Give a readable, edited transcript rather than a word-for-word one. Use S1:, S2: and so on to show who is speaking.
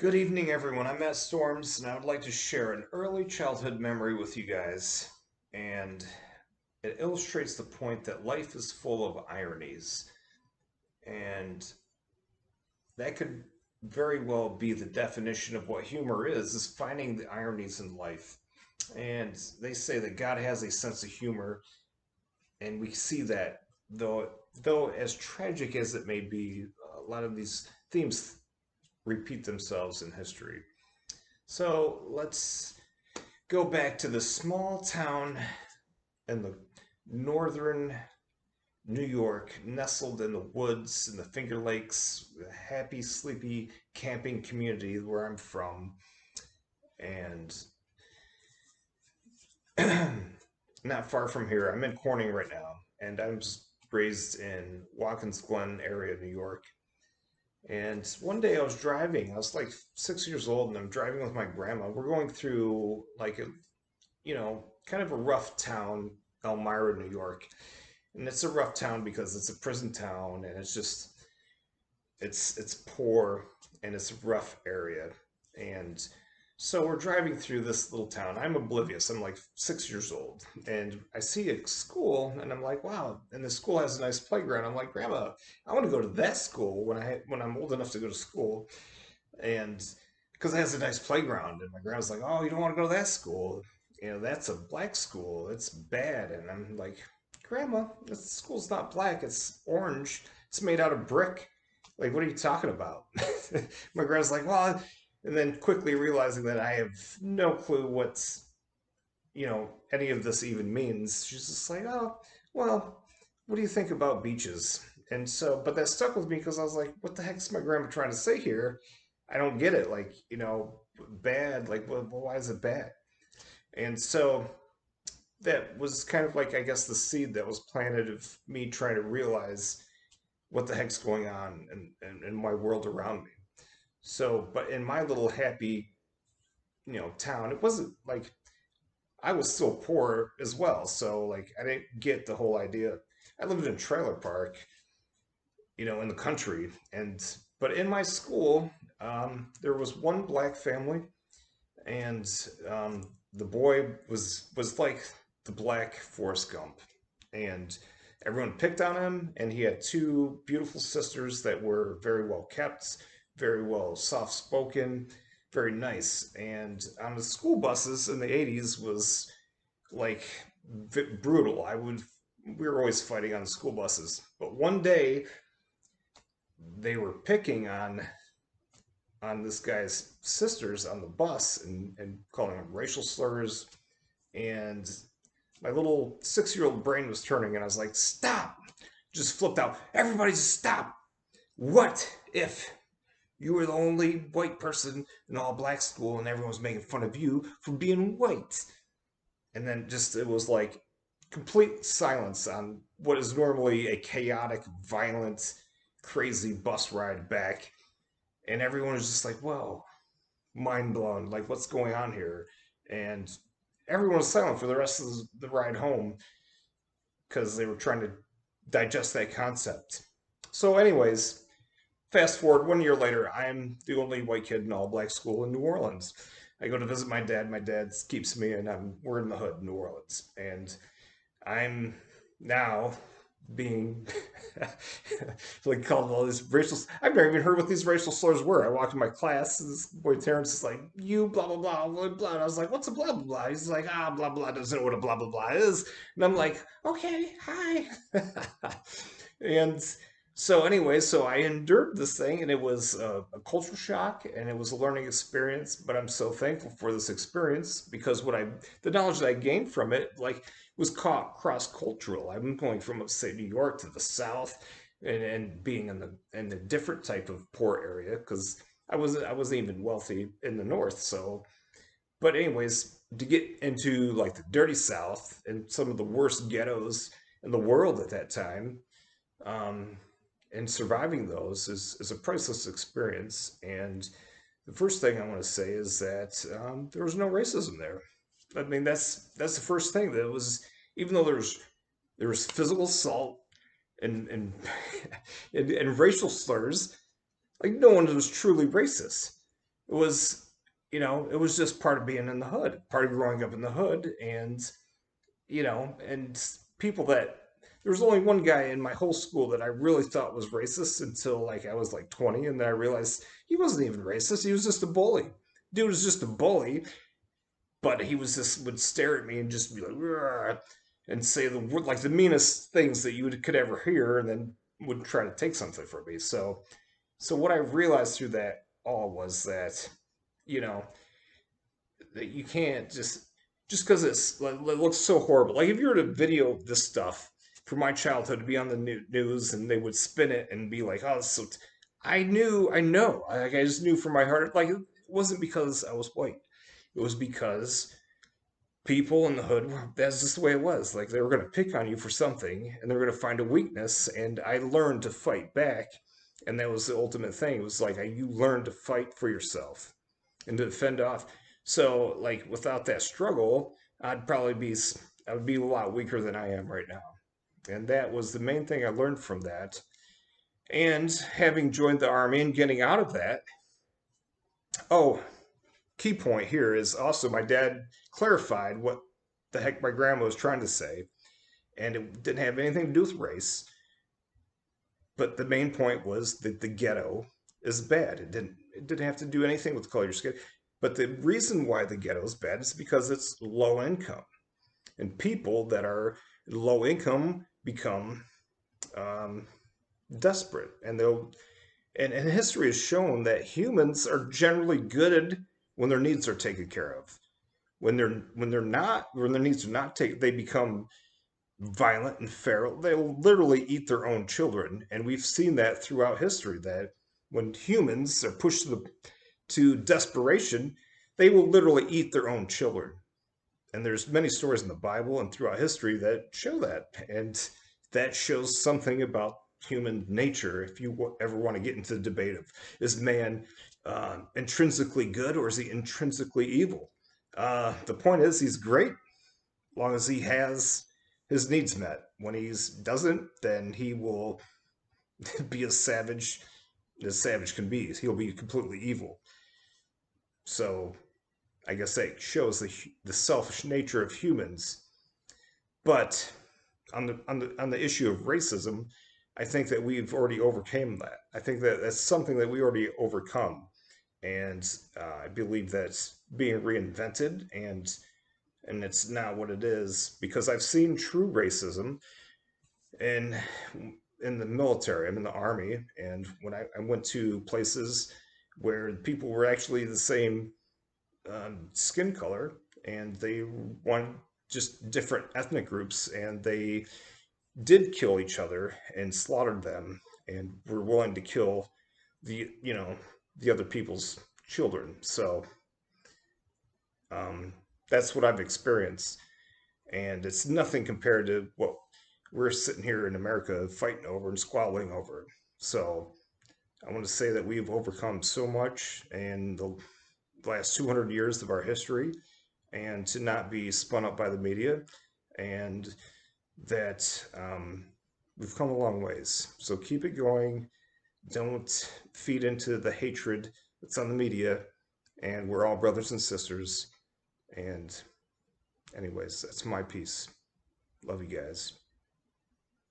S1: Good evening, everyone. I'm Matt Storms, and I would like to share an early childhood memory with you guys. And it illustrates the point that life is full of ironies. And that could very well be the definition of what humor is finding the ironies in life. And they say that God has a sense of humor, and we see that though as tragic as it may be, a lot of these themes repeat themselves in history. So let's go back to the small town in the northern New York, nestled in the woods in the Finger Lakes, a happy, sleepy camping community where I'm from. And not far from here, I'm in Corning right now, and I'm raised in Watkins Glen area, New York. And one day I was driving, I was like 6 years old, and I'm driving with my grandma. We're going through like kind of a rough town, Elmira, New York. And it's a rough town because it's a prison town and it's poor and it's a rough area. And so we're driving through this little town. I'm oblivious. I'm like 6 years old. And I see a school and I'm like, wow, and the school has a nice playground. I'm like, Grandma, I want to go to that school when I'm old enough to go to school. And because it has a nice playground, and my grandma's like, "Oh, you don't want to go to that school? That's a black school. It's bad." And I'm like, "Grandma, this school's not black. It's orange. It's made out of brick. Like, what are you talking about?" My grandma's like, "Well," and then quickly realizing that I have no clue what's any of this even means, she's just like, "Oh, well, what do you think about beaches?" And so, but that stuck with me because I was like, "What the heck is my grandma trying to say here? I don't get it. Like, bad. Like, why is it bad?" And so that was kind of like, I guess, the seed that was planted of me trying to realize what the heck's going on in my world around me. So, but in my little happy, town, it wasn't like I was still poor as well. So, like, I didn't get the whole idea. I lived in a trailer park, in the country, but in my school, there was one black family, and the boy was like the black Forrest Gump, and everyone picked on him. And he had two beautiful sisters that were very well kept, very well soft spoken, very nice. And on the school buses in the '80s was like brutal. We were always fighting on school buses, but one day they were picking on this guy's sisters on the bus and calling them racial slurs. And my little 6 year old brain was turning, and I was like, stop! Just flipped out. Everybody just stop! What if you were the only white person in all black school and everyone was making fun of you for being white? And then just it was like complete silence on what is normally a chaotic, violent, crazy bus ride back. And everyone was just like, whoa, mind blown. Like, what's going on here? And everyone was silent for the rest of the ride home because they were trying to digest that concept. So, anyways, fast forward 1 year later, I'm the only white kid in all black school in New Orleans. I go to visit my dad. My dad keeps me, and we're in the hood, in New Orleans, and I'm now being like called all these racial. I've never even heard what these racial slurs were. I walked in my class, and this boy Terrence is like, "You blah blah blah blah blah." And I was like, "What's a blah blah blah?" He's like, "Ah, blah blah doesn't know what a blah blah blah is." And I'm like, "Okay, hi." And so anyway, so I endured this thing, and it was a culture shock, and it was a learning experience. But I'm so thankful for this experience because the knowledge that I gained from it, like, was cross cultural. I'm going from upstate New York to the South, and being in a different type of poor area because I wasn't even wealthy in the North. So, but anyways, to get into like the dirty South and some of the worst ghettos in the world at that time, um, and surviving those is a priceless experience. And the first thing I want to say is that there was no racism there. I mean, that's the first thing. That was, even though there was physical assault and and racial slurs, like, no one was truly racist. was, it was just part of being in the hood, part of growing up in the hood. And, and people that, there was only one guy in my whole school that I really thought was racist until like I was like 20. And then I realized he wasn't even racist. He was just a bully. Dude was just a bully, but he was just would stare at me and just be like, "Rrr," and say like the meanest things that could ever hear, and then would try to take something from me. So what I realized through that all was that, you know, that you can't just because it looks so horrible. Like if you were to video this stuff from my childhood to be on the news and they would spin it and be like, "Oh, so," I know, like I just knew from my heart, like it wasn't because I was white. It was because people in the hood, that's just the way it was. Like they were going to pick on you for something and they were going to find a weakness. And I learned to fight back. And that was the ultimate thing. It was like you learn to fight for yourself and to defend off. So, like, without that struggle, I would be a lot weaker than I am right now. And that was the main thing I learned from that. And having joined the army and getting out of that, oh, key point here is also my dad clarified what the heck my grandma was trying to say, and it didn't have anything to do with race. But the main point was that the ghetto is bad. It didn't have to do anything with the color of your skin. But the reason why the ghetto is bad is because it's low income, and people that are low income become um, desperate, and and history has shown that humans are generally good when their needs are taken care of. When their needs are not taken, they become violent and feral. They'll literally eat their own children, and we've seen that throughout history. That when humans are pushed to desperation, they will literally eat their own children. And there's many stories in the Bible and throughout history that show that, and that shows something about human nature. If you ever want to get into the debate of is man intrinsically good or is he intrinsically evil, the point is he's great as long as he has his needs met. When he doesn't, then he will be as savage can be. He'll be completely evil. So I guess that shows the selfish nature of humans. But on the issue of racism, I think that we've already overcame that. I think that that's something that we already overcome, and I believe that's being reinvented, and it's not what it is because I've seen true racism in in the military. I'm in the army, and when I went to places where people were actually the same skin color, and they wanted just different ethnic groups, and they did kill each other and slaughtered them, and were willing to kill the other people's children. So um, that's what I've experienced, and it's nothing compared to what we're sitting here in America fighting over and squabbling over. So I want to say that we've overcome so much in the last 200 years of our history, and to not be spun up by the media, and that we've come a long ways. So keep it going. Don't feed into the hatred that's on the media. And we're all brothers and sisters. And, anyways, that's my piece. Love you guys.